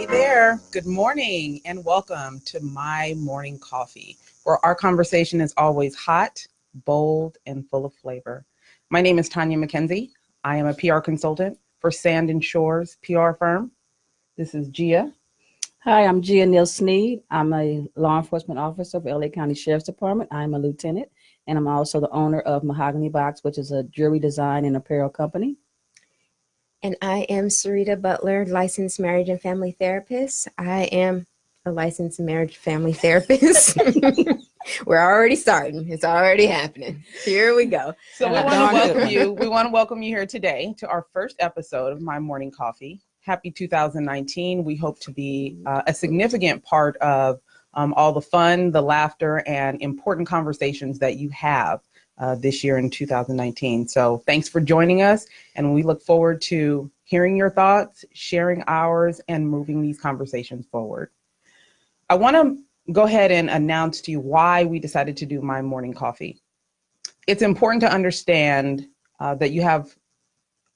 Hey there. Good morning and welcome to My Morning Coffee, where our conversation is always hot, bold, and full of flavor. My name is Tonya McKenzie. I am a PR consultant for Sand and Shores PR firm. This is Gia. Hi, I'm Gia Sneed. I'm a law enforcement officer for LA County Sheriff's Department. I'm a lieutenant, and I'm also the owner of Mahogany Box, which is a jewelry design and apparel company. And I am Syreeta Butler, licensed marriage and family therapist. I am a licensed marriage family therapist. We're already starting. It's already happening. Here we go. So we want to welcome you. We want to welcome you here today to our first episode of My Morning Coffee. Happy 2019. We hope to be a significant part of all the fun, the laughter, and important conversations that you have this year in 2019. So thanks for joining us, and we look forward to hearing your thoughts, sharing ours, and moving these conversations forward. I want to go ahead and announce to you why we decided to do My Morning Coffee. It's important to understand that you have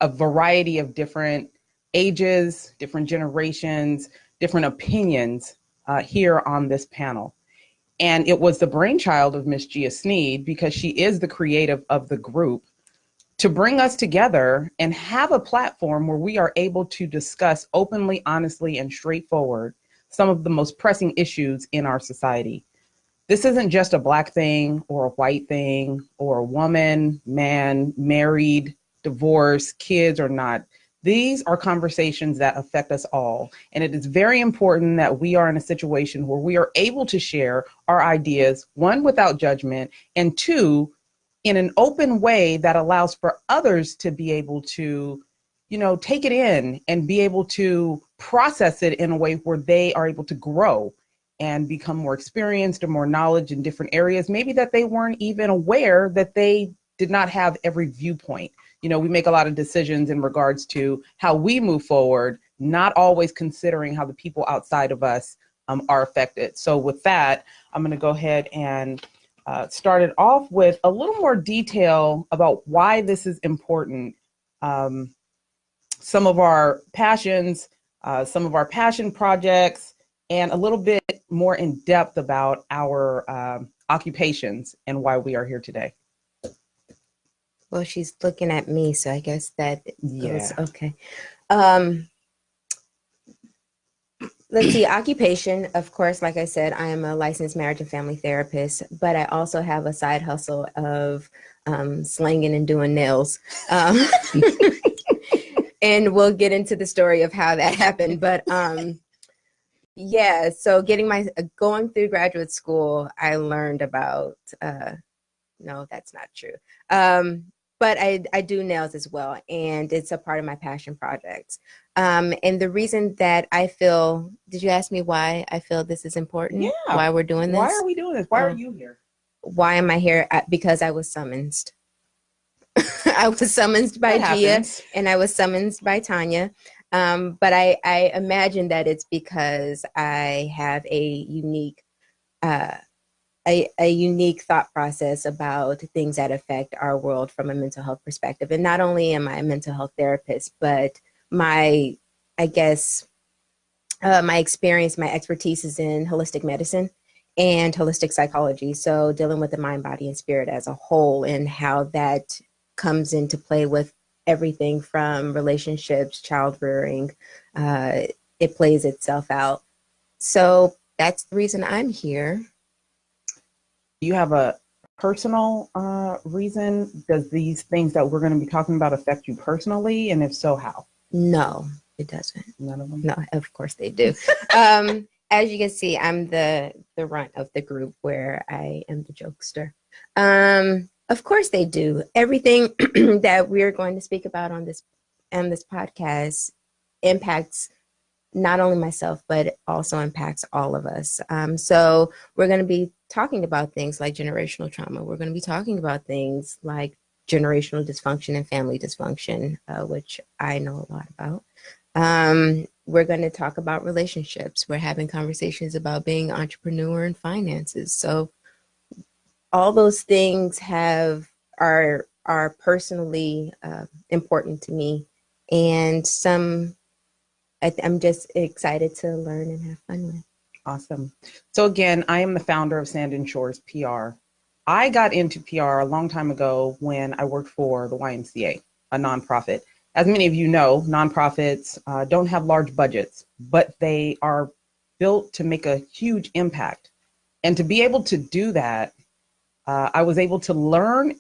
a variety of different ages, different generations, different opinions here on this panel. And it was the brainchild of Miss Gia Sneed, because she is the creative of the group, to bring us together and have a platform where we are able to discuss openly, honestly, and straightforward some of the most pressing issues in our society. This isn't just a Black thing or a white thing or a woman, man, married, divorced, kids or not. These are conversations that affect us all. And it is very important that we are in a situation where we are able to share our ideas, one, without judgment, and two, in an open way that allows for others to be able to, take it in and be able to process it in a way where they are able to grow and become more experienced or more knowledge in different areas, maybe that they weren't even aware that they did not have every viewpoint. We make a lot of decisions in regards to how we move forward, not always considering how the people outside of us are affected. So with that, I'm going to go ahead and start it off with a little more detail about why this is important. Some of our passions, some of our passion projects, and a little bit more in depth about our occupations and why we are here today. Well, she's looking at me, so I guess that goes, okay. Let's see, occupation, of course, like I said, I am a licensed marriage and family therapist, but I also have a side hustle of slanging and doing nails. And we'll get into the story of how that happened. But yeah, so going through graduate school, I learned about, no, that's not true. But I do nails as well, and it's a part of my passion projects. And the reason that I feel, did you ask me why I feel this is important? Yeah. Why we're doing this? Why are we doing this? Why are you here? Why am I here? Because I was summoned. I was summoned by Gia, and I was summoned by Tonya. But I imagine that it's because I have a unique thought process about things that affect our world from a mental health perspective. And not only am I a mental health therapist, but my experience, my expertise is in holistic medicine and holistic psychology. So dealing with the mind, body, and spirit as a whole, and how that comes into play with everything from relationships, child rearing, it plays itself out. So that's the reason I'm here. Do you have a personal reason? Does these things that we're going to be talking about affect you personally? And if so, how? No, it doesn't. None of them? No, of course they do. As you can see, I'm the runt of the group, where I am the jokester. Of course they do. Everything that we're going to speak about on this podcast impacts not only myself, but also impacts all of us. So we're going to be talking about things like generational trauma. We're going to be talking about things like generational dysfunction and family dysfunction, which I know a lot about. We're going to talk about relationships. We're having conversations about being an entrepreneur and finances. So all those things are personally important to me, and some I'm just excited to learn and have fun with. Awesome. So again, I am the founder of Sand and Shores PR. I got into PR a long time ago when I worked for the YMCA, a nonprofit. As many of you know, nonprofits don't have large budgets, but they are built to make a huge impact. And to be able to do that, I was able to learn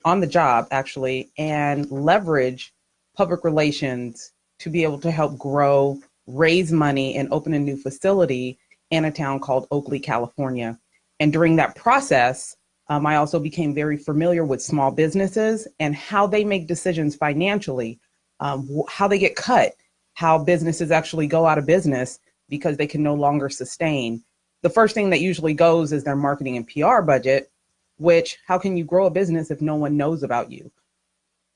on the job, actually, and leverage public relations to be able to help grow, raise money, and open a new facility in a town called Oakley, California. And during that process, I also became very familiar with small businesses and how they make decisions financially, how they get cut, how businesses actually go out of business because they can no longer sustain. The first thing that usually goes is their marketing and PR budget, which how can you grow a business if no one knows about you?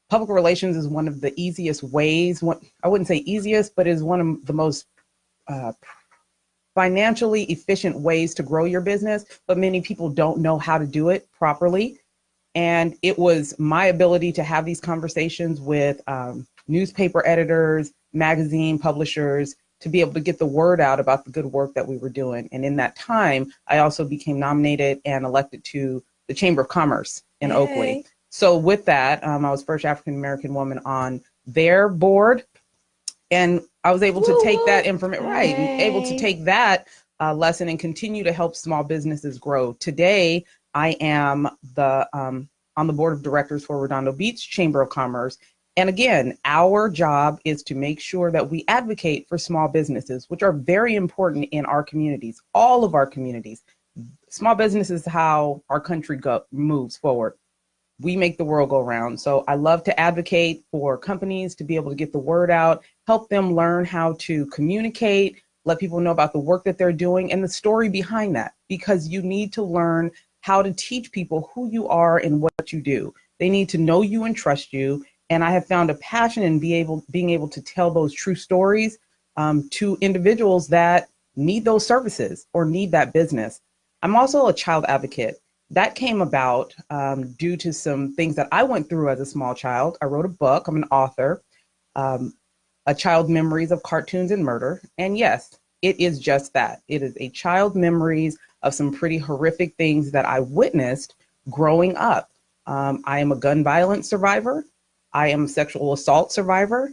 Public relations is one of the easiest ways, I wouldn't say easiest, but is one of the most financially efficient ways to grow your business, but many people don't know how to do it properly. And it was my ability to have these conversations with newspaper editors, magazine publishers, to be able to get the word out about the good work that we were doing. And in that time, I also became nominated and elected to the Chamber of Commerce in Oakley. So with that, I was first African-American woman on their board. And I was able to take that information, able to take that lesson and continue to help small businesses grow. Today, I am on the board of directors for Redondo Beach Chamber of Commerce. And again, our job is to make sure that we advocate for small businesses, which are very important in our communities, all of our communities. Small business is how our country moves forward. We make the world go round. So I love to advocate for companies to be able to get the word out, help them learn how to communicate, let people know about the work that they're doing and the story behind that, because you need to learn how to teach people who you are and what you do. They need to know you and trust you. And I have found a passion in being able to tell those true stories to individuals that need those services or need that business. I'm also a child advocate. That came about due to some things that I went through as a small child. I wrote a book. I'm an author, A Child Memories of Cartoons and Murder. And yes, it is just that. It is a child memories of some pretty horrific things that I witnessed growing up. I am a gun violence survivor. I am a sexual assault survivor.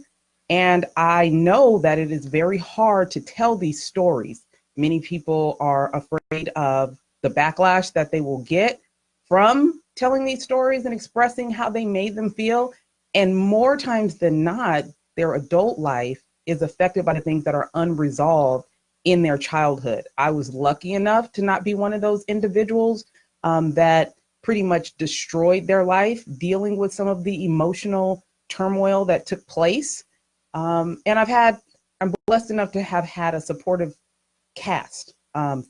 And I know that it is very hard to tell these stories. Many people are afraid of the backlash that they will get from telling these stories and expressing how they made them feel. And more times than not, their adult life is affected by the things that are unresolved in their childhood. I was lucky enough to not be one of those individuals that pretty much destroyed their life dealing with some of the emotional turmoil that took place. And I'm blessed enough to have had a supportive cast,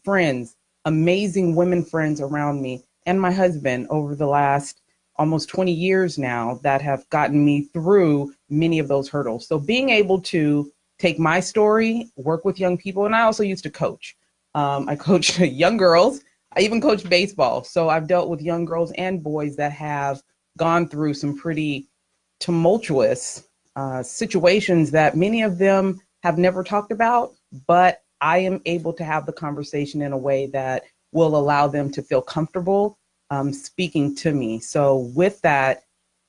friends, amazing women friends around me, and my husband over the last almost 20 years now that have gotten me through many of those hurdles. So being able to take my story, work with young people, and I also used to coach. I coach young girls. I even coach baseball. So I've dealt with young girls and boys that have gone through some pretty tumultuous situations that many of them have never talked about, but I am able to have the conversation in a way that will allow them to feel comfortable speaking to me. So with that,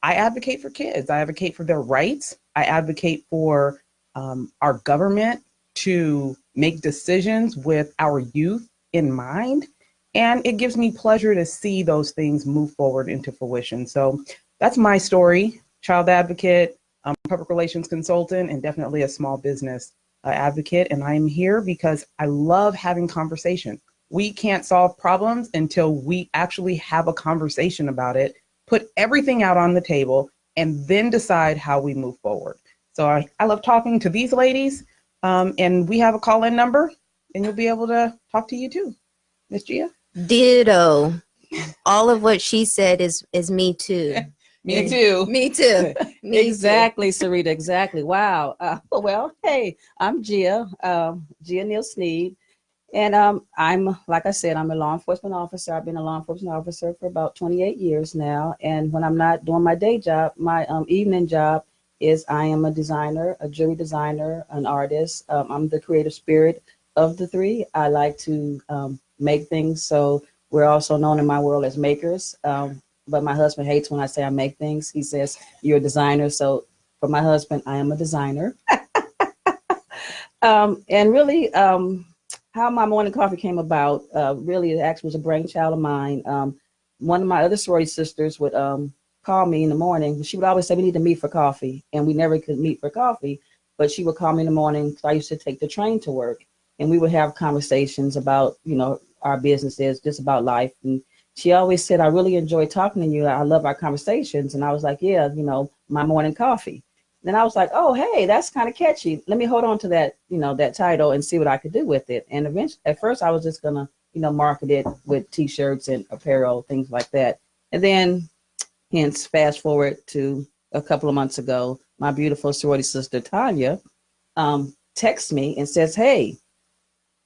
I advocate for kids. I advocate for their rights. I advocate for our government to make decisions with our youth in mind. And it gives me pleasure to see those things move forward into fruition. So that's my story, child advocate, public relations consultant, and definitely a small business advocate. And I'm here because I love having conversation. We can't solve problems until we actually have a conversation about it, put everything out on the table, and then decide how we move forward. So I love talking to these ladies, and we have a call-in number, and you'll be able to talk to you too. Miss Gia? Ditto. All of what she said is me too. Me too. Me too. Me Exactly, Syreeta, exactly. Wow. Well, hey, I'm Gia Neal Sneed. And I'm, like I said, I'm a law enforcement officer. I've been a law enforcement officer for about 28 years now. And when I'm not doing my day job, my evening job is I am a designer, a jewelry designer, an artist. I'm the creative spirit of the three. I like to make things. So we're also known in my world as makers. But my husband hates when I say I make things. He says, you're a designer. So for my husband, I am a designer. And really, how my morning coffee came about, really, it actually was a brainchild of mine. One of my other sorority sisters would call me in the morning. She would always say, we need to meet for coffee. And we never could meet for coffee. But she would call me in the morning because I used to take the train to work. And we would have conversations about, our businesses, just about life. And she always said, I really enjoy talking to you. I love our conversations. And I was like, yeah, my morning coffee. Then I was like, oh, hey, that's kind of catchy. Let me hold on to that, that title and see what I could do with it. And eventually, at first, I was just going to, market it with T-shirts and apparel, things like that. And then, hence, fast forward to a couple of months ago, my beautiful sorority sister, Tonya, texts me and says, hey,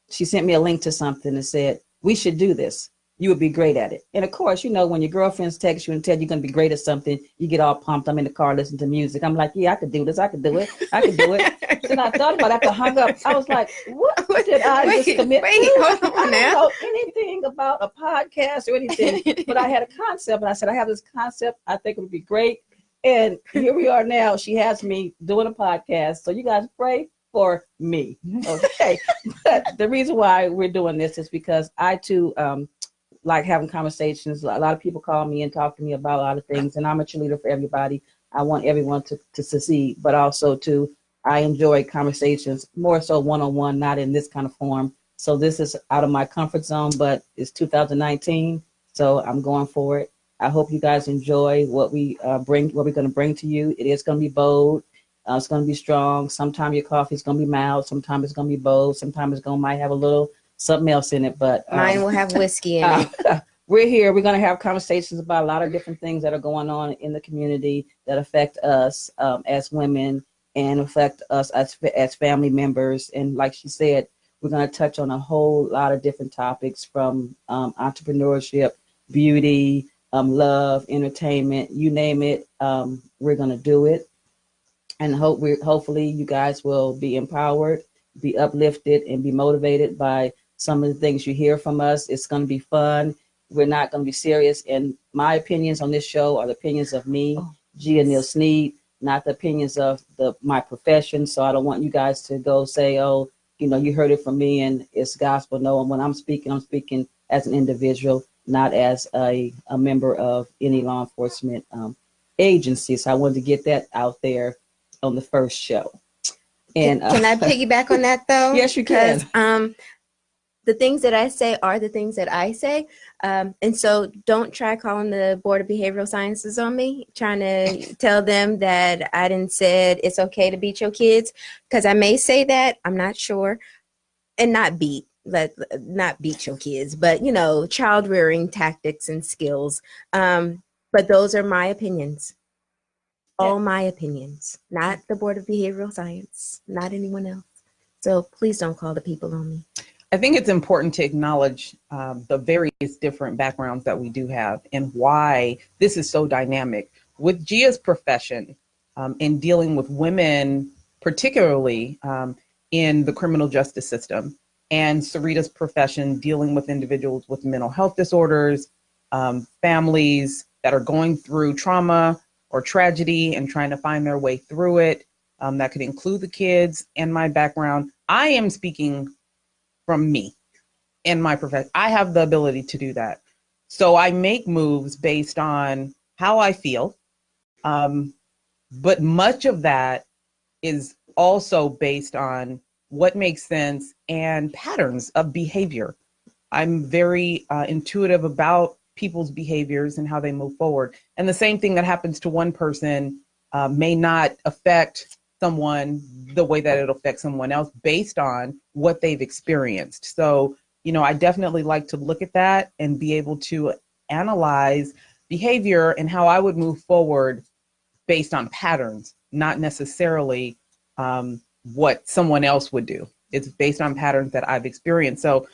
she sent me a link to something and said, we should do this. You would be great at it. And of course, when your girlfriends text you and tell you you're going to be great at something, you get all pumped. I'm in the car listening to music. I'm like, yeah, I could do this. I could do it. I could do it. Then I thought about it after I hung up. I was like, what did I just commit to? Hold on I now. don't know anything about a podcast or anything, but I had a concept and I said, I have this concept. I think it would be great. And here we are now. She has me doing a podcast. So you guys pray for me. Okay. But the reason why we're doing this is because I too, like having conversations. A lot of people call me and talk to me about a lot of things, and I'm a cheerleader for everybody. I want everyone to succeed, but also I enjoy conversations more so one-on-one, not in this kind of form. So this is out of my comfort zone, but it's 2019, so I'm going for it. I hope you guys enjoy what we're going to bring to you. It is going to be bold. It's going to be strong. Sometimes your coffee is going to be mild. Sometimes it's going to be bold. Sometimes might have a little something else in it, but mine will have whiskey in it. We're here. We're going to have conversations about a lot of different things that are going on in the community that affect us as women and affect us as family members. And like she said, we're going to touch on a whole lot of different topics from entrepreneurship, beauty, love, entertainment, you name it. We're going to do it. And hopefully you guys will be empowered, be uplifted, and be motivated by some of the things you hear from us. It's going to be fun. We're not going to be serious. And my opinions on this show are the opinions of me, Gia Sneed Syreeta, not the opinions of my profession. So I don't want you guys to go say, oh, you heard it from me and it's gospel. No, and when I'm speaking as an individual, not as a member of any law enforcement agency. So I wanted to get that out there on the first show. And can I piggyback on that though? Yes, you can. Because the things that I say are the things that I say. And so don't try calling the Board of Behavioral Sciences on me, trying to tell them that I didn't said it's okay to beat your kids, because I may say that, I'm not sure, and not beat your kids, but child rearing tactics and skills. But those are my opinions. All my opinions, not the Board of Behavioral Science, not anyone else. So please don't call the people on me. I think it's important to acknowledge the various different backgrounds that we do have and why this is so dynamic. With Gia's profession in dealing with women, particularly in the criminal justice system, and Syreeta's profession dealing with individuals with mental health disorders, families that are going through trauma or tragedy and trying to find their way through it. That could include the kids and my background. I am speaking from me and my profession. I have the ability to do that. So I make moves based on how I feel. But much of that is also based on what makes sense and patterns of behavior. I'm very intuitive about people's behaviors and how they move forward. And the same thing that happens to one person may not affect someone the way that it'll affect someone else based on what they've experienced. So, I definitely like to look at that and be able to analyze behavior and how I would move forward based on patterns, not necessarily what someone else would do. It's based on patterns that I've experienced. So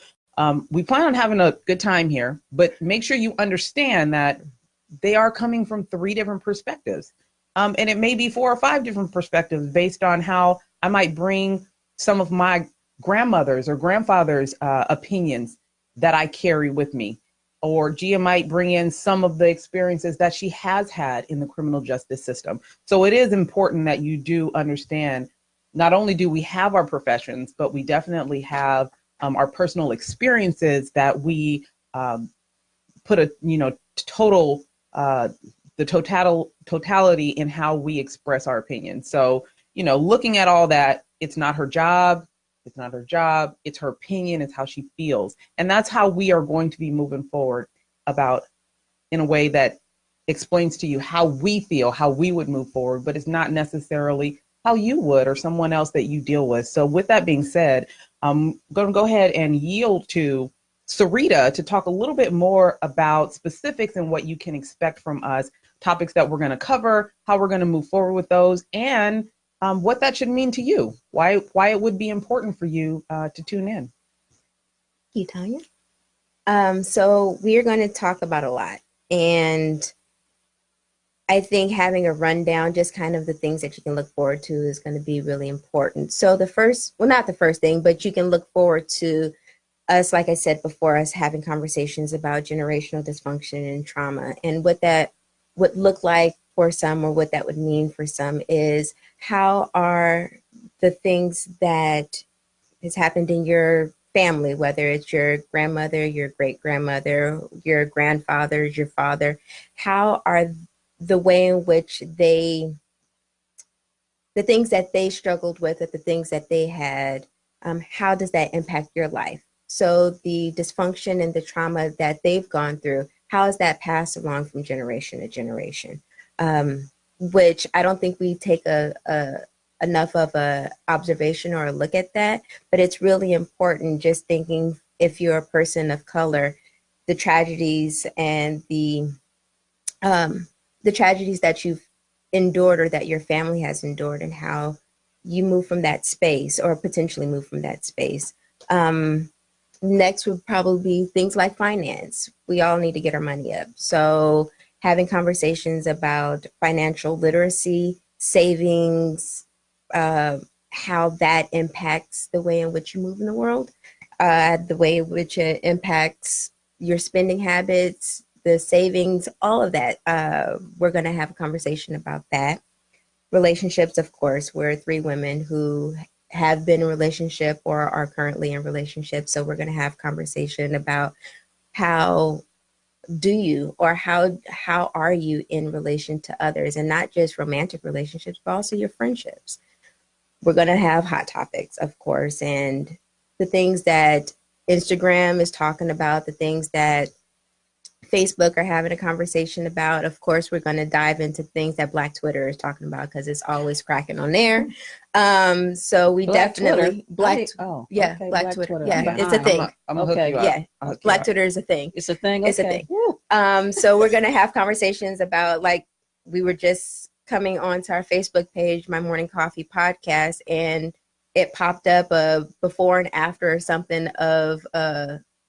we plan on having a good time here, but make sure you understand that they are coming from three different perspectives. And it may be 4 or 5 different perspectives based on how I might bring some of my grandmother's or grandfather's opinions that I carry with me. Or Gia might bring in some of the experiences that she has had in the criminal justice system. So it is important that you do understand, not only do we have our professions, but we definitely have our personal experiences that we put a, total, the totality in how we express our opinion. So, looking at all that, it's not her job. It's not her job. It's her opinion. It's how she feels. And that's how we are going to be moving forward about, in a way that explains to you how we feel, how we would move forward, but it's not necessarily how you would or someone else that you deal with. So with that being said, I'm going to go ahead and yield to Syreeta to talk a little bit more about specifics and what you can expect from us, topics that we're going to cover, how we're going to move forward with those, and what that should mean to you, why it would be important for you to tune in. Thank you, Tonya. So we're going to talk about a lot. And I think having a rundown, just kind of the things that you can look forward to, is going to be really important. So not the first thing, but you can look forward to us, like I said before, us having conversations about generational dysfunction and trauma, and what that would look like for some, or what that would mean for some, is how are the things that has happened in your family, whether it's your grandmother, your great grandmother, your grandfather, your father, how are the way in which the things that they struggled with, or the things that they had, how does that impact your life? So the dysfunction and the trauma that they've gone through, how is that passed along from generation to generation? Which I don't think we take enough of a observation or a look at that, but it's really important, just thinking, if you're a person of color, the tragedies and the tragedies that you've endured, or that your family has endured, and how you move from that space, or potentially move from that space. Next would probably be things like finance. We all need to get our money up. So having conversations about financial literacy, savings, how that impacts the way in which you move in the world, the way in which it impacts your spending habits, the savings, all of that. We're going to have a conversation about that. Relationships, of course, we're 3 women who have been in relationship or are currently in relationship. So we're going to have conversation about how do you, or how are you in relation to others, and not just romantic relationships, but also your friendships. We're going to have hot topics, of course, and the things that Instagram is talking about, the things that Facebook are having a conversation about. Of course, we're going to dive into things that Black Twitter is talking about, because it's always cracking on there. So we Black definitely Twitter? Black Twitter. Yeah, it's a thing. I'm gonna hook you up. Yeah, Black Twitter is a thing. It's a thing. It's a thing. So we're going to have conversations about, like, we were just coming onto our Facebook page, My Morning Coffee Podcast, and it popped up a before and after or something of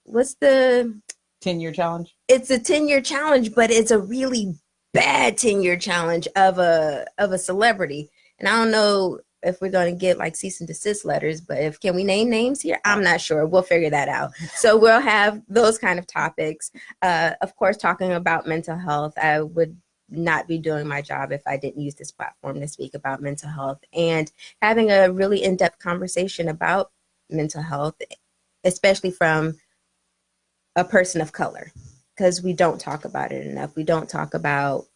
what's the 10-year challenge? It's a 10-year challenge, but it's a really bad 10-year challenge of a celebrity. And I don't know if we're going to get like cease and desist letters, but can we name names here? I'm not sure. We'll figure that out. So we'll have those kind of topics. Of course, talking about mental health. I would not be doing my job if I didn't use this platform to speak about mental health, and having a really in-depth conversation about mental health, especially from a person of color, because we don't talk about it enough. We don't talk about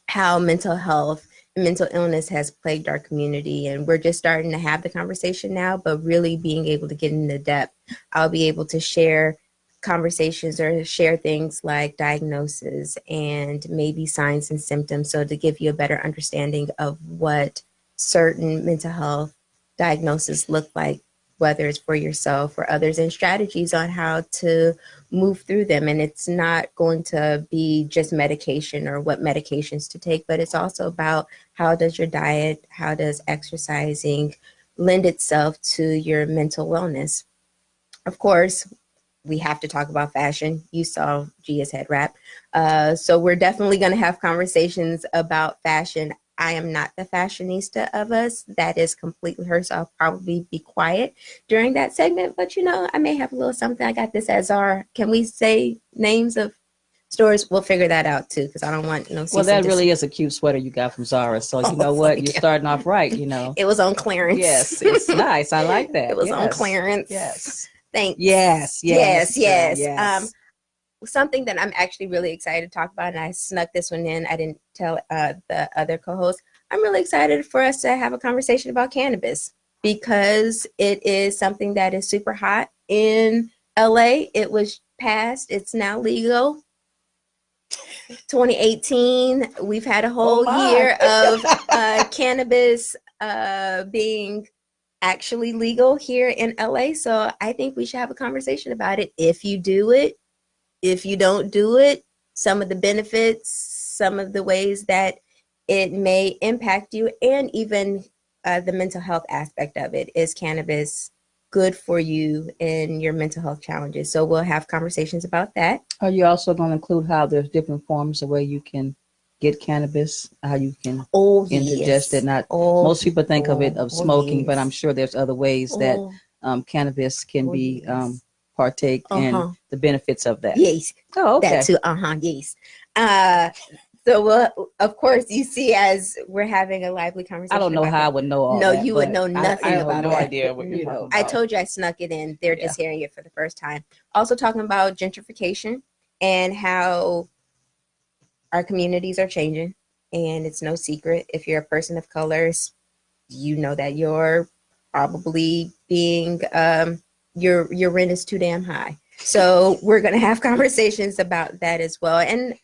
how mental health and mental illness has plagued our community, and we're just starting to have the conversation now, but really being able to get into depth. I'll be able to share conversations or share things like diagnosis and maybe signs and symptoms, so to give you a better understanding of what certain mental health diagnoses look like, whether it's for yourself or others, and strategies on how to move through them. And it's not going to be just medication or what medications to take, but it's also about how does your diet, how does exercising lend itself to your mental wellness. Of course, we have to talk about fashion. You saw Gia's head wrap. So we're definitely going to have conversations about fashion. I am not the fashionista of us. That is completely her. So I'll probably be quiet during that segment. But, you know, I may have a little something. I got this at Zara. Can we say names of stores? We'll figure that out, too, because I don't want no. Well, that really is a cute sweater you got from Zara. So, you know what? You're starting off right, you know. It was on clearance. Yes, it's nice. I like that. It was on clearance. Yes. Thanks. Yes. Something that I'm actually really excited to talk about, and I snuck this one in. I didn't tell the other co-host. I'm really excited for us to have a conversation about cannabis because it is something that is super hot in LA. It was passed. It's now legal. 2018. We've had a whole year of cannabis being actually legal here in LA. So I think we should have a conversation about it. If you do it, if you don't do it, some of the benefits, some of the ways that it may impact you, and even the mental health aspect of it. Is cannabis good for you in your mental health challenges? So we'll have conversations about that. Are you also going to include how there's different forms of where you can get cannabis, how you can ingest it? Not most people think of it of smoking, but I'm sure there's other ways that cannabis can be partake in the benefits of that. Yes. Oh, okay. That too. Yes. So, of course, you see, as we're having a lively conversation. I don't know how I would know all that. No, you would know nothing. I have about no that. idea what you're talking about. I told you I snuck it in. They're just hearing it for the first time. Also talking about gentrification and how our communities are changing. And it's no secret. If you're a person of color, you know that you're probably being your rent is too damn high. So we're going to have conversations about that as well. And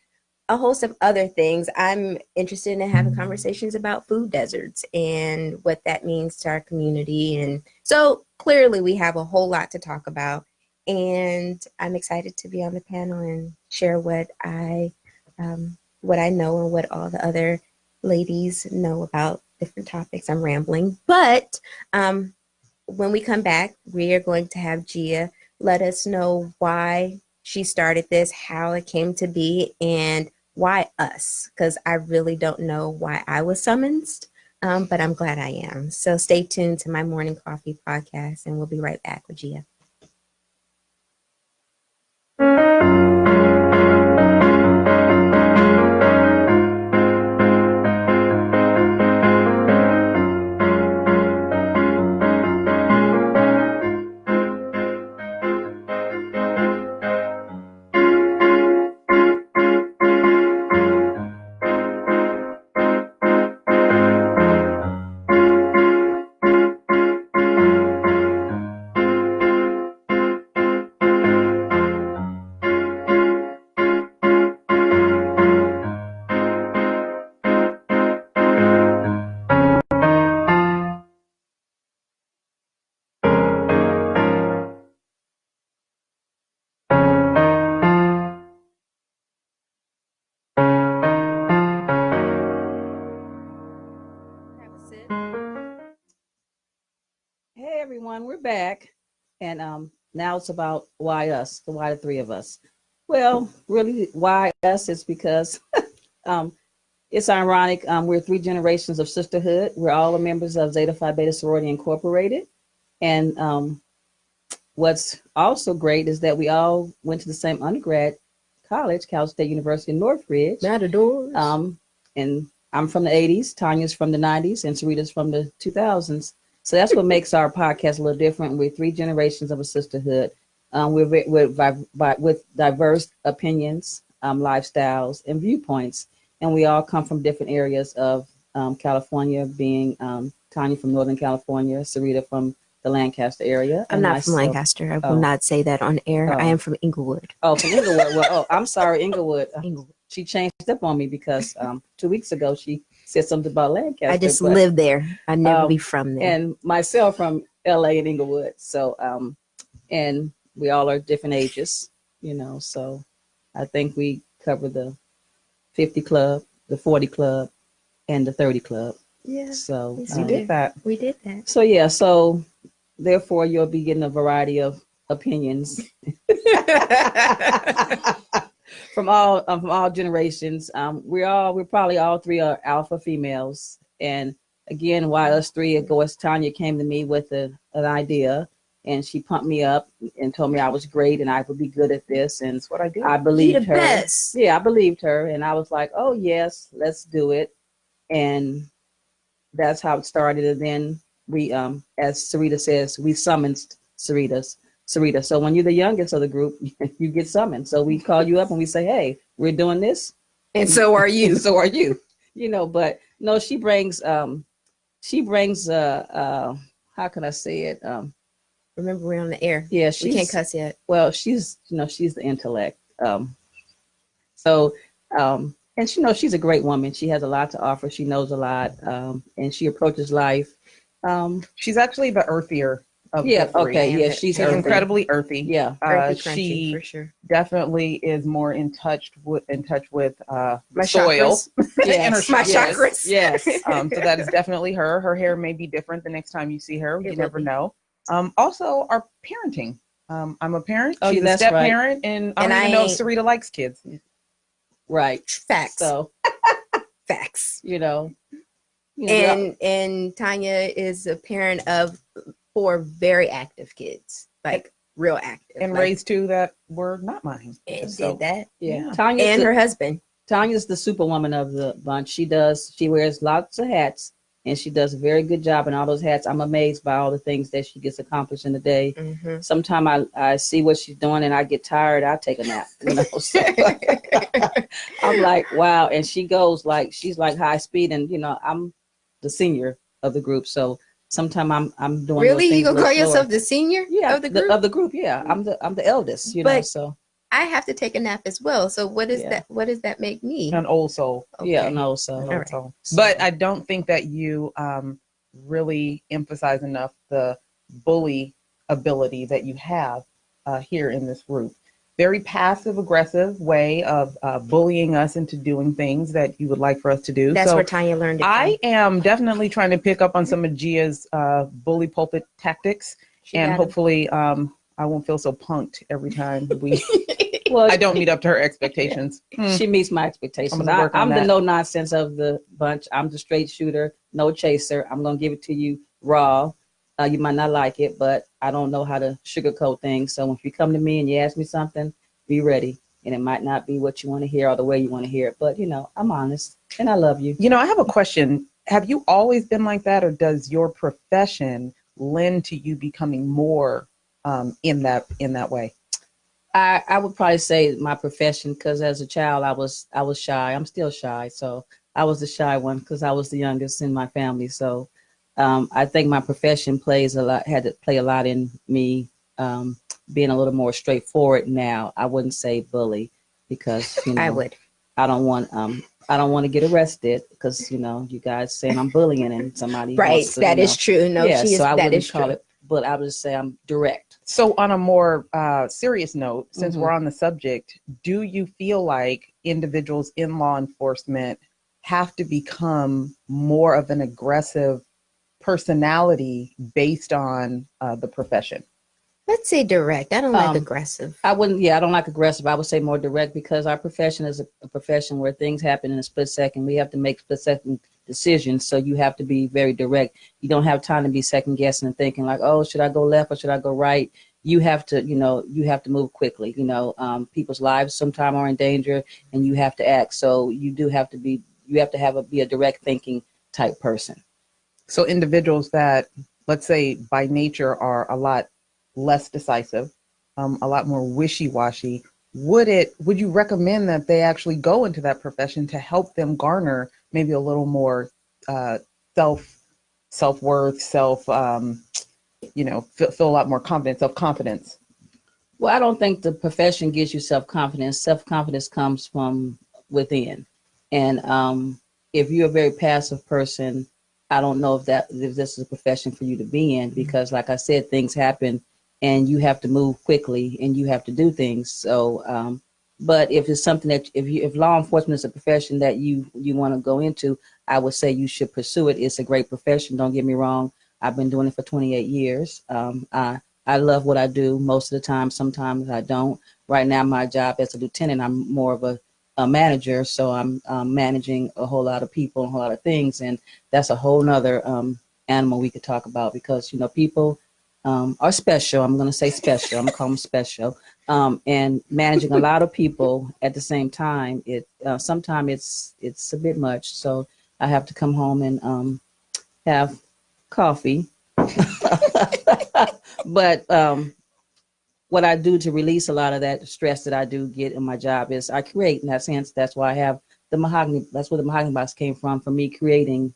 a host of other things. I'm interested in having conversations about food deserts and what that means to our community. And so clearly we have a whole lot to talk about. And I'm excited to be on the panel and share what I know and what all the other ladies know about different topics. I'm rambling. But when we come back, we are going to have Gia let us know why she started this, how it came to be, and why us, because I really don't know why I was summoned, but I'm glad I am. So stay tuned to my Morning Coffee podcast, and we'll be right back with Gia. Hey everyone, we're back, and now it's about why us, why the three of us. Well, really, why us is because it's ironic. We're three generations of sisterhood. We're all members of Zeta Phi Beta Sorority Incorporated, and what's also great is that we all went to the same undergrad college, Cal State University in Northridge. And I'm from the 80s, Tonya's from the 90s, and Syreeta's from the 2000s. So that's what makes our podcast a little different. We're three generations of a sisterhood. We're with diverse opinions, lifestyles, and viewpoints. And we all come from different areas of California, being Tonya from Northern California, Syreeta from the Lancaster area. I'm not from Lancaster. I will not say that on air. I am from Inglewood. Oh, from Inglewood. Well, I'm sorry, Inglewood. She changed up on me because 2 weeks ago she said something about Lancaster. I just live there. I never be from there. And myself from LA and Inglewood. So, and we all are different ages, you know. So I think we cover the 50 club, the 40 club, and the 30 club. Yeah. So we did that. We did that. So yeah. So therefore, you'll be getting a variety of opinions. from all generations. We're probably all three are alpha females. And again, why us three? Of course, Tonya came to me with an idea, and she pumped me up and told me I was great and I would be good at this. And That's what I do. I believed her. Best. Yeah, I believed her, and I was like, oh yes, let's do it. And that's how it started. And then we, as Syreeta says, we summoned Syreeta. So when you're the youngest of the group, you get summoned. So we call you up and we say, hey, we're doing this. And so are you. So are you. But no, she brings how can I say it? Remember, we're on the air. Yeah, we can't cuss yet. Well, she's the intellect. And she's a great woman. She has a lot to offer. She knows a lot, and she approaches life. She's actually the earthier of the three. Okay, yeah, she's incredibly earthy. Yeah, she for sure. definitely is more in touch with My soil. Yes, my chakras. Yes. So that is definitely her. Her hair may be different the next time you see her. You never be. know. Also, our parenting. I'm a parent. Oh, She's a that's step right. parent, and I don't even know if Syreeta likes kids. Right. Facts. So, facts. And Tonya is a parent of 4 very active kids, like real active, and raised 2 that were not mine. and So, did that. yeah. Tanya And her husband. Tanya's the superwoman of the bunch. She wears lots of hats, and she does a very good job in all those hats. I'm amazed by all the things that she gets accomplished in a day. Mm-hmm. Sometimes I see what she's doing and I get tired. I take a nap. So I'm like, wow. And she goes she's like high speed, and I'm the senior of the group. So sometimes I'm doing Really, those you gonna things call slower. yourself the senior of the group? Of the group? Yeah, I'm the eldest. But so. I have to take a nap as well. So what is Yeah. that? What does that make me? An old soul. Okay. Yeah, no. So, An All old right. soul. But I don't think that you really emphasize enough the bully ability that you have here in this group. Very passive aggressive way of bullying us into doing things that you would like for us to do. That's so where Tonya learned it I am definitely trying to pick up on some of Gia's bully pulpit tactics, and hopefully I won't feel so punked every time we. Well, I don't meet up to her expectations. She meets my expectations. I'm the no nonsense of the bunch. I'm the straight shooter, no chaser. I'm gonna give it to you raw. You might not like it, but I don't know how to sugarcoat things. So if you come to me and you ask me something, be ready. And it might not be what you want to hear or the way you want to hear it, but I'm honest and I love you. I have a question. Have you always been like that, or does your profession lend to you becoming more in that way? I would probably say my profession, because as a child I was shy. I'm still shy, so I was the shy one because I was the youngest in my family. So I think my profession had to play a lot in me being a little more straightforward now. I wouldn't say bully because I would. I don't want to get arrested because you guys saying I'm bullying and somebody Right. wants to, That is true. No, yeah, she is. so I That wouldn't is call true. it, but I would just say I'm direct. So on a more serious note, since Mhm. we're on the subject, do you feel like individuals in law enforcement have to become more of an aggressive personality based on the profession? Let's say direct. I don't like aggressive. I don't like aggressive. I would say more direct because our profession is a profession where things happen in a split second. We have to make split second decisions. So you have to be very direct. You don't have time to be second guessing and thinking like, oh, should I go left or should I go right? You have to, you have to move quickly. People's lives sometimes are in danger and you have to act. So you have to be a direct thinking type person. So individuals that, let's say by nature, are a lot less decisive, a lot more wishy-washy, would you recommend that they actually go into that profession to help them garner maybe a little more self-worth, feel a lot more self-confidence? Well, I don't think the profession gives you self-confidence. Self-confidence comes from within. And if you're a very passive person, I don't know if this is a profession for you to be in, because like I said, things happen and you have to move quickly and you have to do things. So, but if it's something that if law enforcement is a profession that you want to go into, I would say you should pursue it. It's a great profession. Don't get me wrong. I've been doing it for 28 years. I I love what I do most of the time. Sometimes I don't. Right now, my job as a lieutenant, I'm more of a manager, so I'm managing a whole lot of people and a whole lot of things, and that's a whole nother animal we could talk about, because people are special. I'm going to say special. I'm going to call them special. And managing a lot of people at the same time, sometimes it's a bit much. So I have to come home and have coffee. But what I do to release a lot of that stress that I do get in my job is I create. In that sense, that's why I have the mahogany. That's where the mahogany box came from, for me creating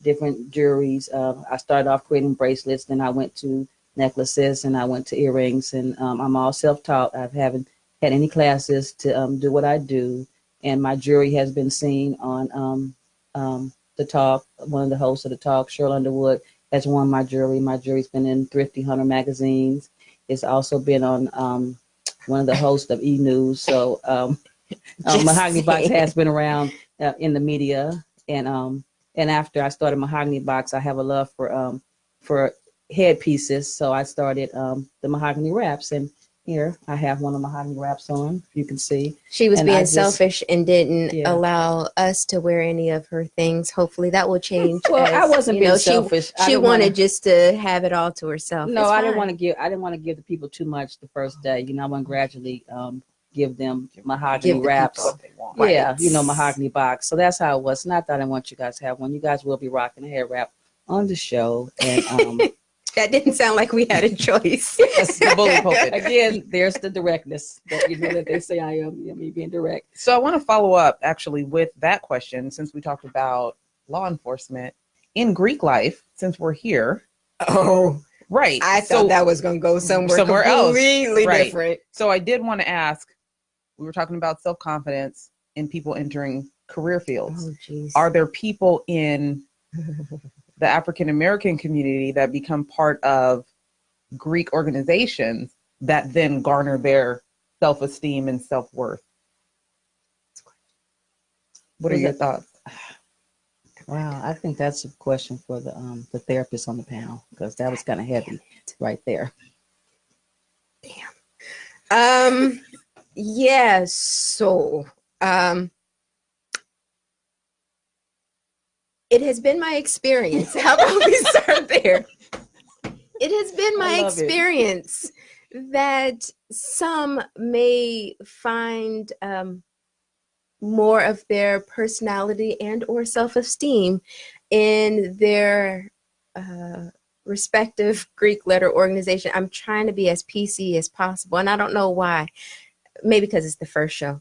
different jewelries. I started off creating bracelets, then I went to necklaces, and I went to earrings, and I'm all self-taught. I haven't had any classes to do what I do, and my jewelry has been seen on the Talk. One of the hosts of the Talk, Cheryl Underwood, has worn my jewelry. My jewelry's been in Thrifty Hunter magazines. It's also been on one of the hosts of E! News. So Mahogany Box has been around in the media, and after I started Mahogany Box, I have a love for headpieces. So I started the mahogany wraps, and here I have one of the mahogany wraps on. You can see. She was And being selfish and didn't Yeah. allow us to wear any of her things. Hopefully that will change. Well, I wasn't being selfish. She wanted just to have it all to herself. No, I didn't want to give the people too much the first day. I want to gradually give them mahogany wraps. Yeah, mahogany box. So that's how it was. Not that I want you guys to have one. You guys will be rocking a hair wrap on the show, and that didn't sound like we had a choice. Yes, the bully pulpit. Again, there's the directness that that they say I am, me being direct. So I want to follow up actually with that question, since we talked about law enforcement in Greek life, since we're here. Oh, right. I thought that was going to go somewhere else. Completely different. So I did want to ask, we were talking about self-confidence in people entering career fields. Oh, geez. Are there people in the African-American community that become part of Greek organizations that then garner their self-esteem and self-worth? What are your thoughts? Wow, I think that's a question for the therapist on the panel, because that was kind of heavy right there. Damn. Yeah, so it has been my experience. How about we start there? It has been my experience that some may find more of their personality and or self-esteem in their respective Greek letter organization. I'm trying to be as PC as possible, and I don't know why. Maybe because it's the first show.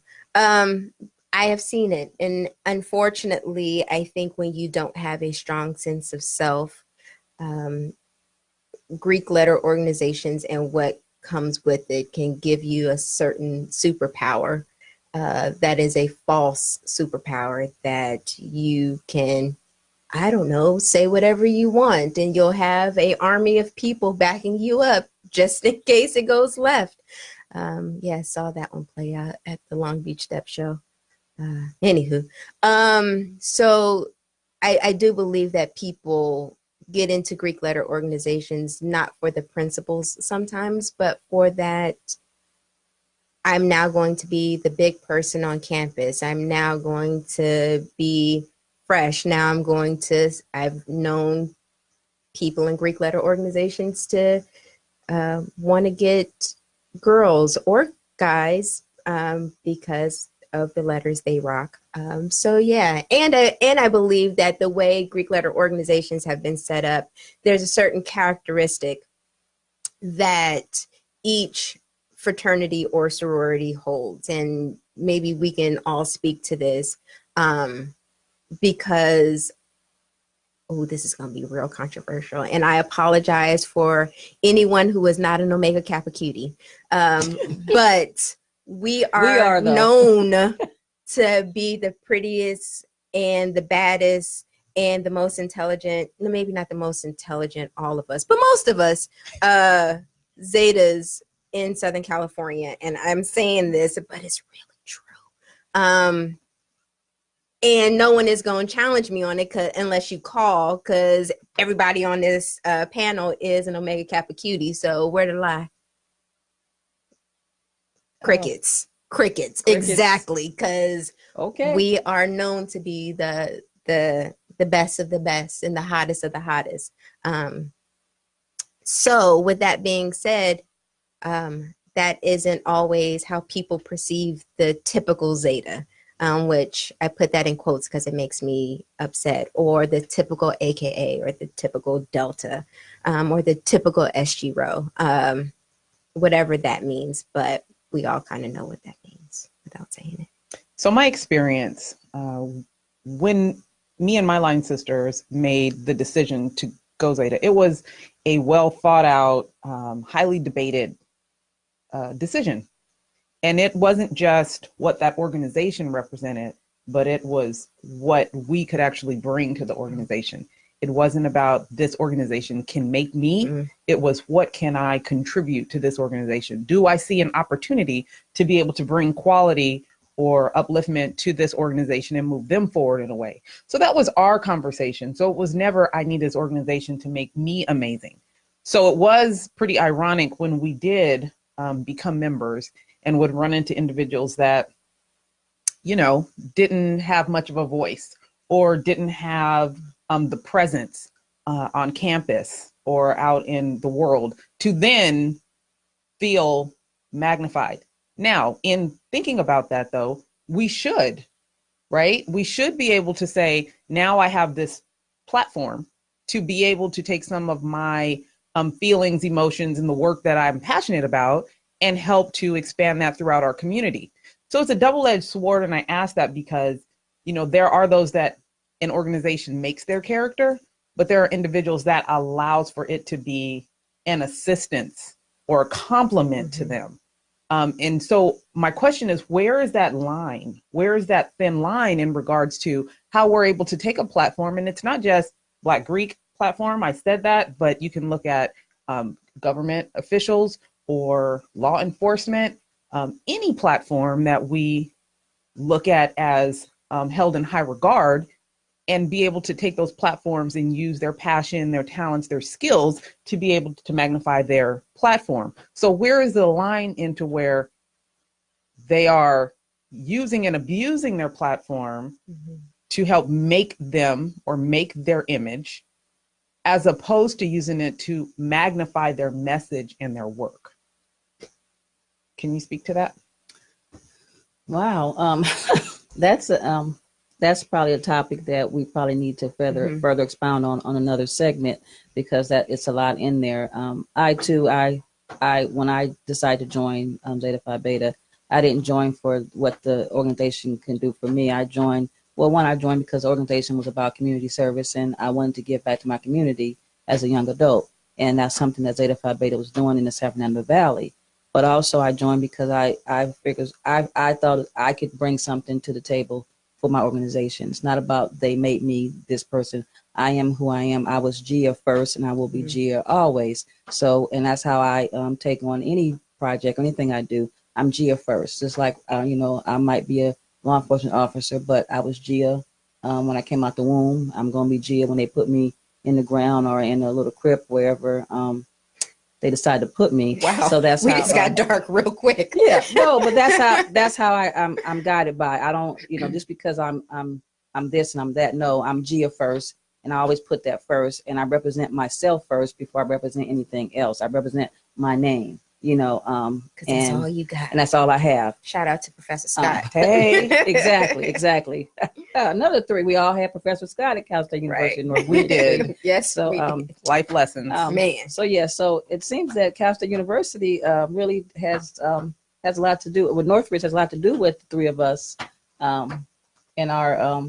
I have seen it, and unfortunately, I think when you don't have a strong sense of self, Greek letter organizations and what comes with it can give you a certain superpower that is a false superpower that you can, I don't know, say whatever you want, and you'll have an army of people backing you up just in case it goes left. Yeah, I saw that one play out at the Long Beach Step Show. Anywho, so I do believe that people get into Greek letter organizations not for the principles sometimes, but for that I'm now going to be the big person on campus. I'm now going to be fresh. Now I've known people in Greek letter organizations to want to get girls or guys because of the letters they rock. So yeah, and I believe that the way Greek letter organizations have been set up, there's a certain characteristic that each fraternity or sorority holds, and maybe we can all speak to this because this is going to be real controversial, and I apologize for anyone who is not an Omega Kappa cutie, but we are known to be the prettiest and the baddest and the most intelligent. Maybe not the most intelligent, all of us, but most of us Zetas in Southern California. And I'm saying this, but it's really true. and no one is going to challenge me on it unless you call, because everybody on this panel is an Omega Kappa cutie. So where to lie? Crickets. Crickets. Exactly, because we are known to be the best of the best and the hottest of the hottest. So with that being said, that isn't always how people perceive the typical Zeta, which I put that in quotes because it makes me upset, or the typical AKA, or the typical Delta, or the typical SG row, whatever that means. But we all kind of know what that means without saying it. So my experience, when me and my line sisters made the decision to go Zeta, it was a well thought out, highly debated decision. And it wasn't just what that organization represented, but it was what we could actually bring to the organization. It wasn't about this organization can make me. It was, what can I contribute to this organization? Do I see an opportunity to be able to bring quality or upliftment to this organization and move them forward in a way? So that was our conversation. So it was never, I need this organization to make me amazing. So it was pretty ironic when we did become members and would run into individuals that, you know, didn't have much of a voice or didn't have the presence on campus or out in the world to then feel magnified. Now, in thinking about that, though, we should, right? We should be able to say, now I have this platform to be able to take some of my feelings, emotions, and the work that I'm passionate about and help to expand that throughout our community. So it's a double-edged sword. And I ask that because, you know, there are those that an organization makes their character, but there are individuals that allows for it to be an assistance or a complement to them. And so my question is, where is that line? Where is that thin line in regards to how we're able to take a platform? And it's not just Black Greek platform, I said that, but you can look at government officials or law enforcement, any platform that we look at as held in high regard, and be able to take those platforms and use their passion, their talents, their skills to be able to magnify their platform. So where is the line into where they are using and abusing their platform to help make them or make their image, as opposed to using it to magnify their message and their work? Can you speak to that? Wow. That's probably a topic that we probably need to further expound on another segment, because that it's a lot in there. I when I decided to join Zeta Phi Beta, I didn't join for what the organization can do for me. I joined because the organization was about community service, and I wanted to give back to my community as a young adult. And that's something that Zeta Phi Beta was doing in the San Fernando Valley. But also I joined because I figured I thought I could bring something to the table for my organization. It's not about they made me this person. I am who I am. I was Gia first, and I will be Gia always. So, and that's how I take on any project, anything I do. I'm Gia first. Just like, you know, I might be a law enforcement officer, but I was Gia when I came out the womb. I'm going to be Gia when they put me in the ground or in a little crypt, wherever they decide to put me. Wow. So that's we how, just got dark real quick. Yeah, no, but that's how I'm guided by. I don't, you know, just because I'm this and I'm that. No, I'm Gia first, and I always put that first, and I represent myself first before I represent anything else. I represent my name, you know, because that's all you got, and that's all I have. Shout out to Professor Scott. Hey, exactly. Another three. We all had Professor Scott at Cal State University. Right. We did. Yes. So life lessons. Man. So yeah. So it seems that Cal State University really has a lot to do with Northridge. Has a lot to do with the three of us, in our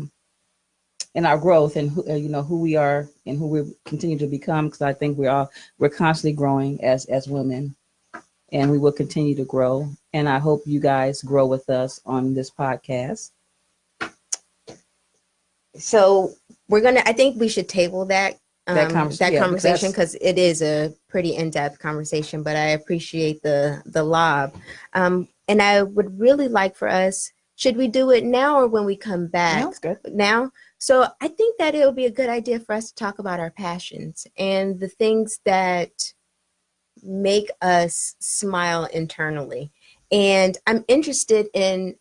growth and who we are and who we continue to become. Because I think we're constantly growing as women. And we will continue to grow. And I hope you guys grow with us on this podcast. So I think we should table that conversation, because it is a pretty in-depth conversation, but I appreciate the lob. And I would really like for us should we do it now or when we come back? Sounds good. Now. So I think that it would be a good idea for us to talk about our passions and the things that make us smile internally. And I'm interested in,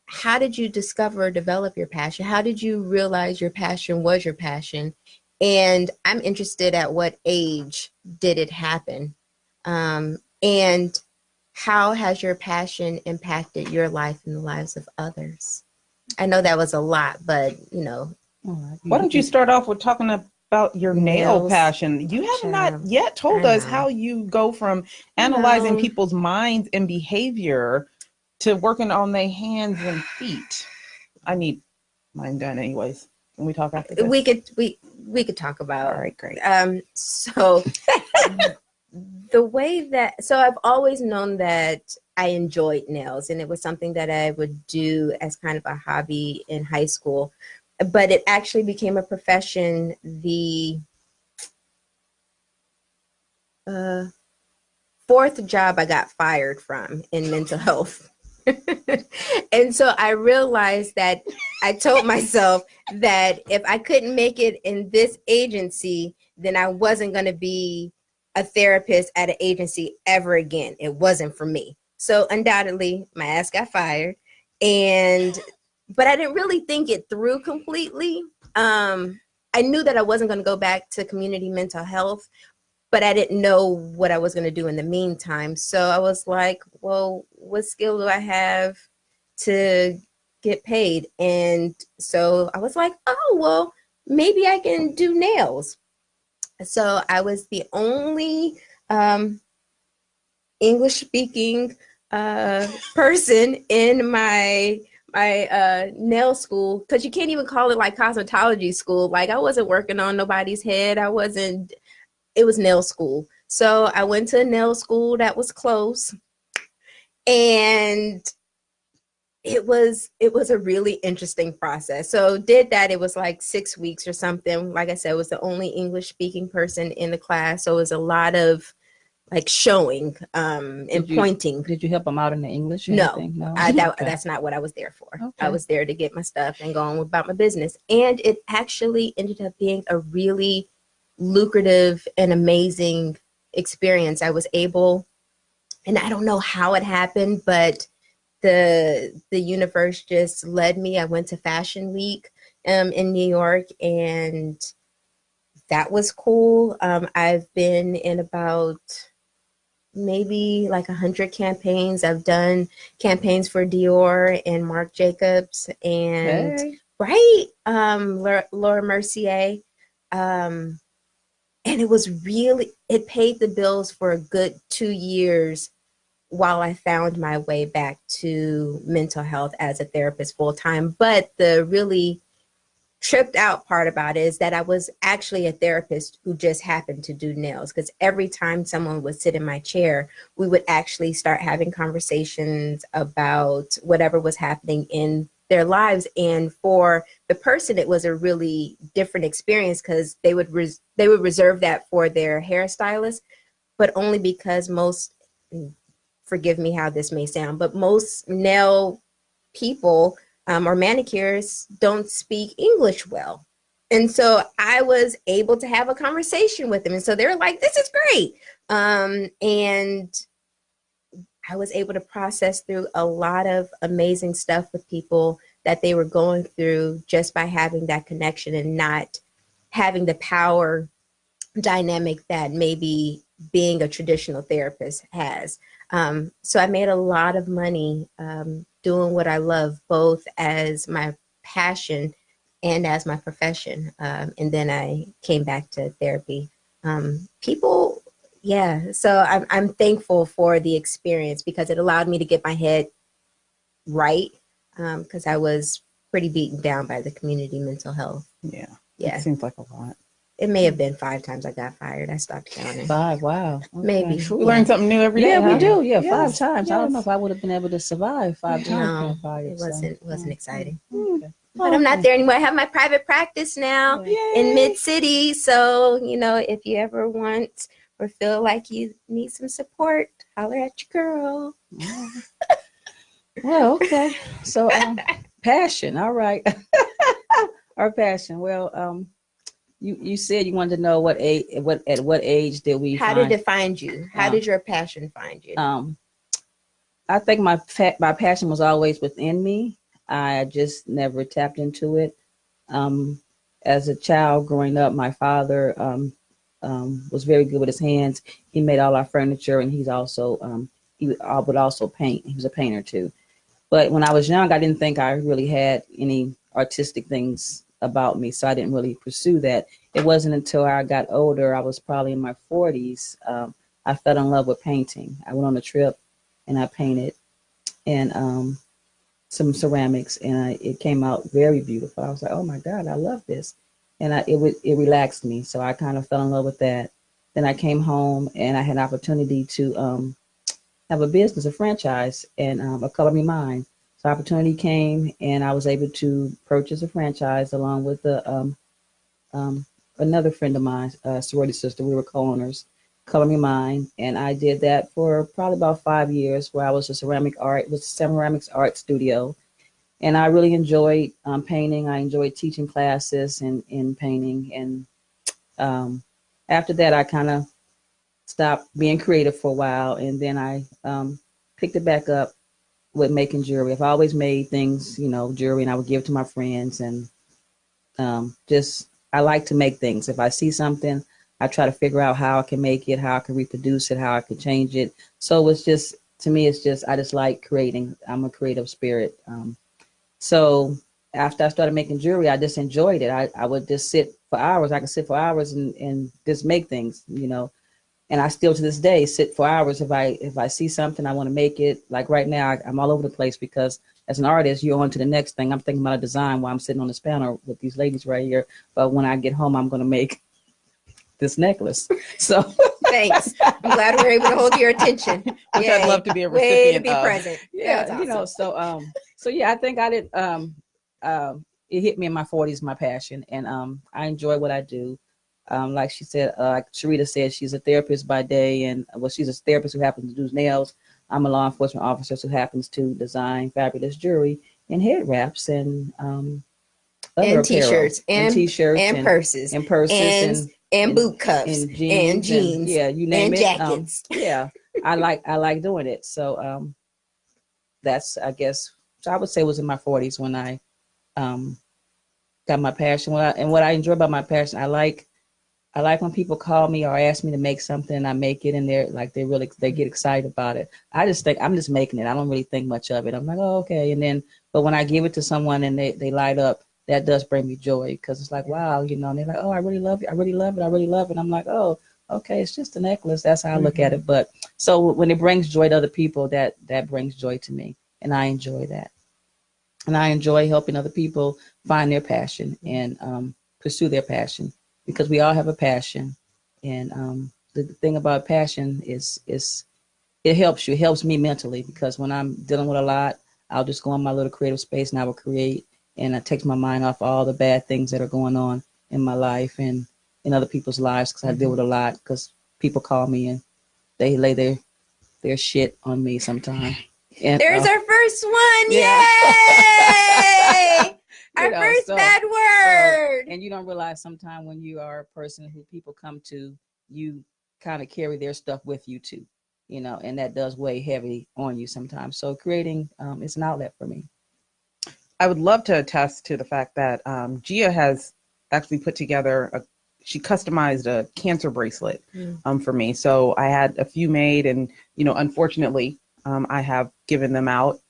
how did you discover or develop your passion? How did you realize your passion was your passion? And I'm interested at what age did it happen? And how has your passion impacted your life and the lives of others? I know that was a lot, but Why don't you start off with talking about your nail Nails. passion? You have not yet told I us know. how you go from analyzing people's minds and behavior to working on their hands and feet. I need mine done anyways. Can we talk after this? We could talk about. All right, great. So the way that, so I've always known that I enjoyed nails, and it was something that I would do as kind of a hobby in high school, but it actually became a profession the fourth job I got fired from in mental health. And so I realized that I told myself that if I couldn't make it in this agency, then I wasn't going to be a therapist at an agency ever again. It wasn't for me. So undoubtedly, my ass got fired. But I didn't really think it through completely. I knew that I wasn't going to go back to community mental health, but I didn't know what I was going to do in the meantime. So I was like, well, what skill do I have to get paid? And so I was like, oh, well, maybe I can do nails. So I was the only English speaking person in my nail school, because you can't even call it like cosmetology school. Like, I wasn't working on nobody's head. It was nail school. So I went to a nail school that was close, and it was a really interesting process. So did that. It was like 6 weeks or something. Like I said, I was the only English speaking person in the class. So it was a lot of like showing and pointing. Did you help them out in the English? No, that's not what I was there for. Okay. I was there to get my stuff and go on about my business. And it actually ended up being a really lucrative and amazing experience. I was able, and I don't know how it happened, but the universe just led me. I went to Fashion Week in New York, and that was cool. I've been in about maybe like 100 campaigns. I've done campaigns for Dior and Marc Jacobs and Laura Mercier. And it paid the bills for a good 2 years while I found my way back to mental health as a therapist full time. But the really tripped out part about it is that I was actually a therapist who just happened to do nails, because every time someone would sit in my chair, we would actually start having conversations about whatever was happening in their lives. And for the person, it was a really different experience, because they would reserve that for their hairstylist, but only because forgive me how this may sound, but most nail people or manicurists don't speak English well. And so I was able to have a conversation with them. And so they're like, this is great. And I was able to process through a lot of amazing stuff with people that they were going through just by having that connection and not having the power dynamic that maybe being a traditional therapist has. So I made a lot of money doing what I love, both as my passion and as my profession. And then I came back to therapy. So I'm thankful for the experience, because it allowed me to get my head right, because I was pretty beaten down by the community mental health. Yeah. It seems like a lot. It may have been 5 times I got fired. I stopped counting. 5, wow. Okay. Maybe. We learn something new every day. Yeah, huh? we do. Yeah, Yes. 5 times. Yes. I don't know if I would have been able to survive 5 times. No, fired, it wasn't exciting. Okay. But I'm not there anymore. I have my private practice now in Mid-City. So, if you ever want or feel like you need some support, holler at your girl. Well, okay. So, passion. All right. Our passion. Well, you said you wanted to know what age, at what age did we How find? did it find you? How did your passion find you? I think my passion was always within me. I just never tapped into it. Um, as a child growing up, my father was very good with his hands. He made all our furniture, and he would also paint. He was a painter too. But when I was young, I didn't think I really had any artistic things about me, so I didn't really pursue that. It wasn't until I got older, I was probably in my 40s, I fell in love with painting. I went on a trip and I painted and some ceramics, and it came out very beautiful. I was like, oh my God, I love this, and it relaxed me. So I kind of fell in love with that. Then I came home and I had an opportunity to have a business, a franchise, and a Color Me Mine. So opportunity came, and I was able to purchase a franchise along with um, another friend of mine, sorority sister. We were co-owners, Color Me Mine, and I did that for probably about 5 years, where I was a ceramics art studio, and I really enjoyed painting. I enjoyed teaching classes in painting, and after that, I kind of stopped being creative for a while, and then I picked it back up with making jewelry. I've always made things, jewelry, and I would give it to my friends, and just I like to make things. If I see something, I try to figure out how I can make it, how I can reproduce it, how I can change it. So it's just, to me, it's just I just like creating. I'm a creative spirit. So after I started making jewelry, I just enjoyed it. I would just sit for hours. I could sit for hours and just make things. And I still to this day sit for hours if I see something I want to make it. Like right now, I'm all over the place because as an artist, you're on to the next thing. I'm thinking about a design while I'm sitting on this panel with these ladies right here. But when I get home, I'm going to make this necklace. So Thanks. I'm glad we're able to hold your attention. Which I'd love to be a Way to recipient be of. present. yeah, That's awesome. so yeah, I think I did. It hit me in my 40s, my passion, and I enjoy what I do. Like she said, like Syreeta said, she's a therapist by day, and well, she's a therapist who happens to do nails. I'm a law enforcement officer who happens to design fabulous jewelry and head wraps and other And apparel t-shirts and t-shirts and purses and purses and boot cups and and jeans and jeans yeah, you name and it. jackets. Yeah, I like doing it. So that's, I guess, so I would say it was in my 40s when I um, got my passion. What I enjoy about my passion, I like when people call me or ask me to make something and I make it, and they get excited about it. I just think I'm just making it. I don't really think much of it. I'm like, oh, okay. But when I give it to someone and they light up, that does bring me joy because it's like, wow, and they're like, oh, I really love it. I really love it. I really love it. I'm like, oh, okay, it's just a necklace. That's how I look at it. But so when it brings joy to other people, that brings joy to me. And I enjoy that. And I enjoy helping other people find their passion and pursue their passion, because we all have a passion. And the thing about passion is it helps you. It helps me mentally, because when I'm dealing with a lot, I'll just go in my little creative space and I will create, and it takes my mind off all the bad things that are going on in my life and in other people's lives, because I deal with a lot, because people call me and they lay their shit on me sometimes. And There's our first one. yeah. Yay! Our first bad word. And you don't realize sometimes when you are a person who people come to, you kind of carry their stuff with you too, and that does weigh heavy on you sometimes. So creating is an outlet for me. I would love to attest to the fact that Gia has actually put together she customized a cancer bracelet for me. So I had a few made, and unfortunately, I have given them out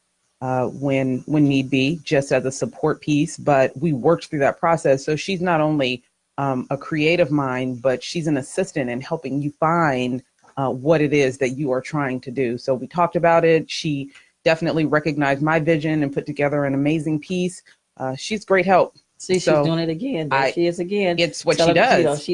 when need be, just as a support piece. But we worked through that process. So she's not only a creative mind, but she's an assistant in helping you find what it is that you are trying to do. So we talked about it. She definitely recognized my vision and put together an amazing piece. She's great help. See, she's doing it again. There she is again. It's what she does.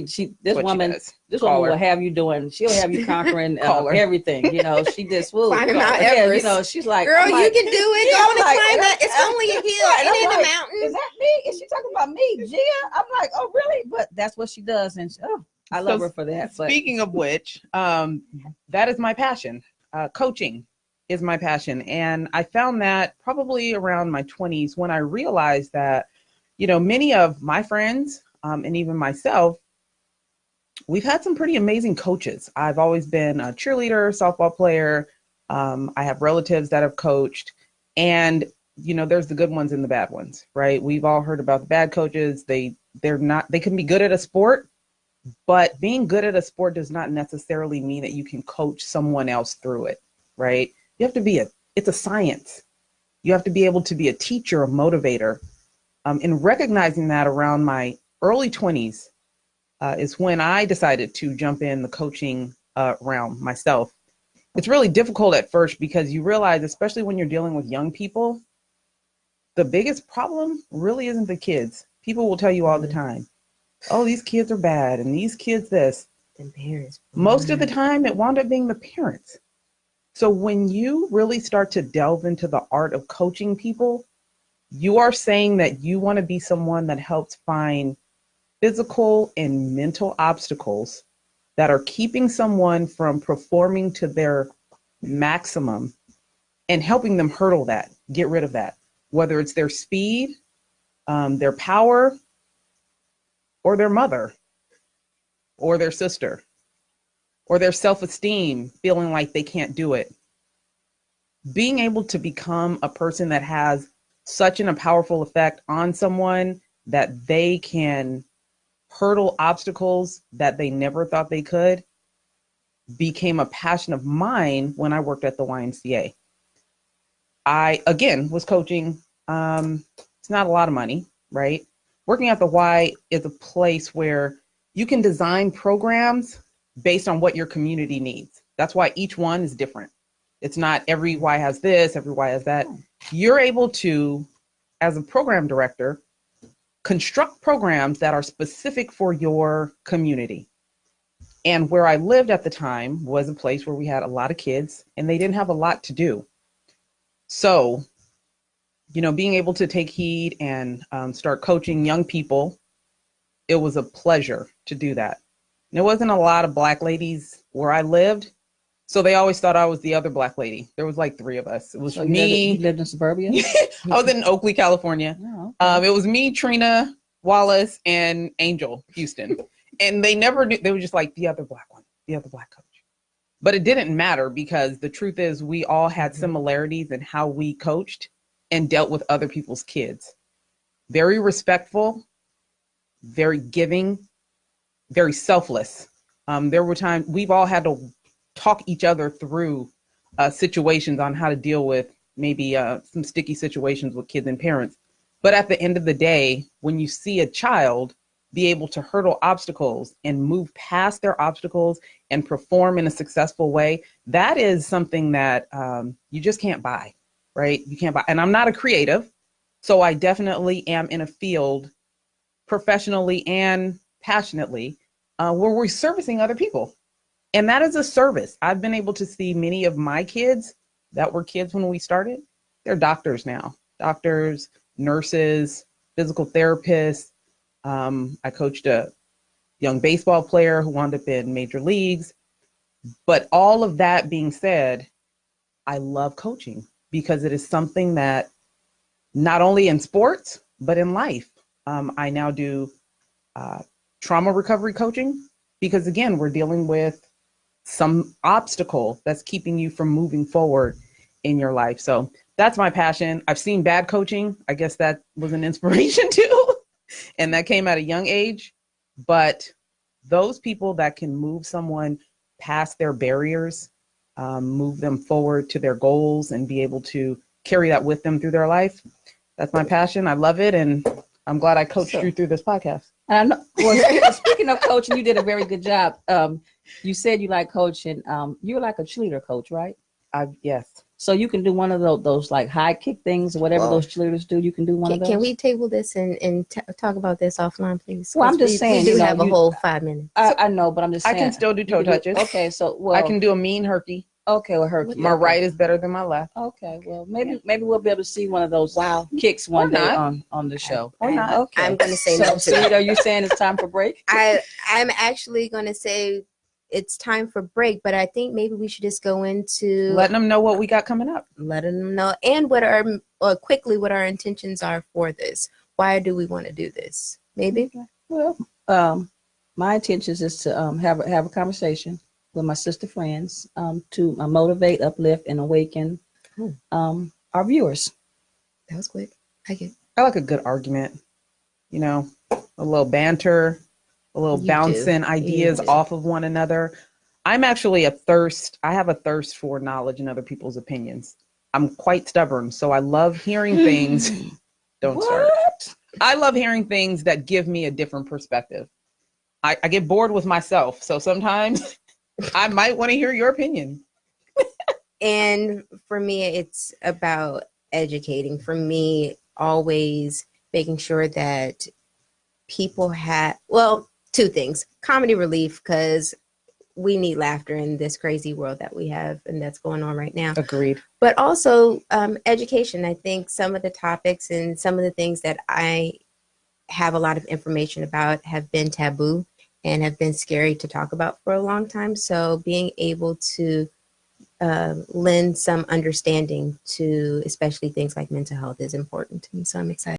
This woman will have you doing. She'll have you conquering everything. She just climbing Mount Everest. She's like, girl, you can do it. Go and climb that. It's only a hill. It ain't a mountain. Is that me? Is she talking about me, Gia? I'm like, oh really? But that's what she does, and I love her for that. Speaking of which, that is my passion. Coaching is my passion. And I found that probably around my 20s when I realized that, many of my friends and even myself, we've had some pretty amazing coaches. I've always been a cheerleader, softball player. I have relatives that have coached, and there's the good ones and the bad ones, right? We've all heard about the bad coaches. They can be good at a sport, but being good at a sport does not necessarily mean that you can coach someone else through it, right? You have to it's a science. You have to be able to be a teacher, a motivator. And recognizing that around my early 20s is when I decided to jump in the coaching realm myself. It's really difficult at first because you realize, especially when you're dealing with young people, the biggest problem really isn't the kids. People will tell you all the time, oh, these kids are bad and these kids this. The parents. Most of the time it wound up being the parents. So when you really start to delve into the art of coaching people, you are saying that you want to be someone that helps find physical and mental obstacles that are keeping someone from performing to their maximum and helping them hurdle that, get rid of that, whether it's their speed, their power, or their mother, or their sister, or their self-esteem, feeling like they can't do it. Being able to become a person that has such a powerful effect on someone that they can hurdle obstacles that they never thought they could became a passion of mine when I worked at the YMCA. I, again, was coaching. It's not a lot of money, right? Working at the Y is a place where you can design programs based on what your community needs. That's why each one is different. It's not every Y has this, every Y has that. You're able to, as a program director, construct programs that are specific for your community. And where I lived at the time was a place where we had a lot of kids and they didn't have a lot to do. So, being able to take heed and start coaching young people, it was a pleasure to do that. And there wasn't a lot of Black ladies where I lived. So they always thought I was the other Black lady. There was like 3 of us. It was me. You lived in suburbia? I was in Oakley, California. Oh, okay. It was me, Trina Wallace, and Angel Houston. And they never knew. They were just like the other Black one, the other Black coach. But it didn't matter because the truth is we all had similarities in how we coached and dealt with other people's kids. Very respectful, very giving, very selfless. There were times we've all had to talk each other through situations on how to deal with maybe some sticky situations with kids and parents. But at the end of the day, when you see a child be able to hurdle obstacles and move past their obstacles and perform in a successful way, that is something that you just can't buy, right? You can't buy. And I'm not a creative, so I definitely am in a field professionally and passionately where we're servicing other people. And that is a service. I've been able to see many of my kids that were kids when we started. They're doctors now, doctors, nurses, physical therapists. I coached a young baseball player who wound up in major leagues. But all of that being said, I love coaching because it is something that not only in sports, but in life. I now do trauma recovery coaching because, again, we're dealing with some obstacle that's keeping you from moving forward in your life. So that's my passion. I've seen bad coaching. I guess that was an inspiration too. And that came at a young age. But those people that can move someone past their barriers, move them forward to their goals and be able to carry that with them through their life. That's my passion. I love it. And I'm glad I coached you through this podcast. Well, speaking of coaching, you did a very good job. You said you like coaching. You're like a cheerleader coach, right? Yes. So you can do one of those like high kick things or whatever those cheerleaders do. You can do one of those. Can we table this and talk about this offline, please? Well, I'm just saying. We do have a whole 5 minutes. I know, but I'm just saying. I can still do toe touches. Okay, so I can do a mean herky. Okay, well, herky. My right is better than my left. Okay, well, maybe we'll be able to see one of those kicks one day on the show. Or not. Okay. I'm going to say no. So, are you saying it's time for break? I'm actually going to say it's time for break, but I think maybe we should just go into letting them know what we got coming up. letting them know and what our quickly what our intentions are for this. Why do we want to do this? Maybe. Well, my intentions is to have a conversation with my sister friends to motivate, uplift, and awaken our viewers. That was quick. I get. I like a good argument, you know, a little banter, a little You bouncing do. ideas You do. off of one another. I'm actually I have a thirst for knowledge and other people's opinions. I'm quite stubborn, so I love hearing things. Don't start. I love hearing things that give me a different perspective. I get bored with myself, so sometimes I might want to hear your opinion. And for me, it's about educating. For me, always making sure that people have, well, two things: comedy relief, because we need laughter in this crazy world that we have and that's going on right now. Agreed. But also education. I think some of the topics and some of the things that I have a lot of information about have been taboo and have been scary to talk about for a long time. So being able to lend some understanding to especially things like mental health is important to me. So I'm excited.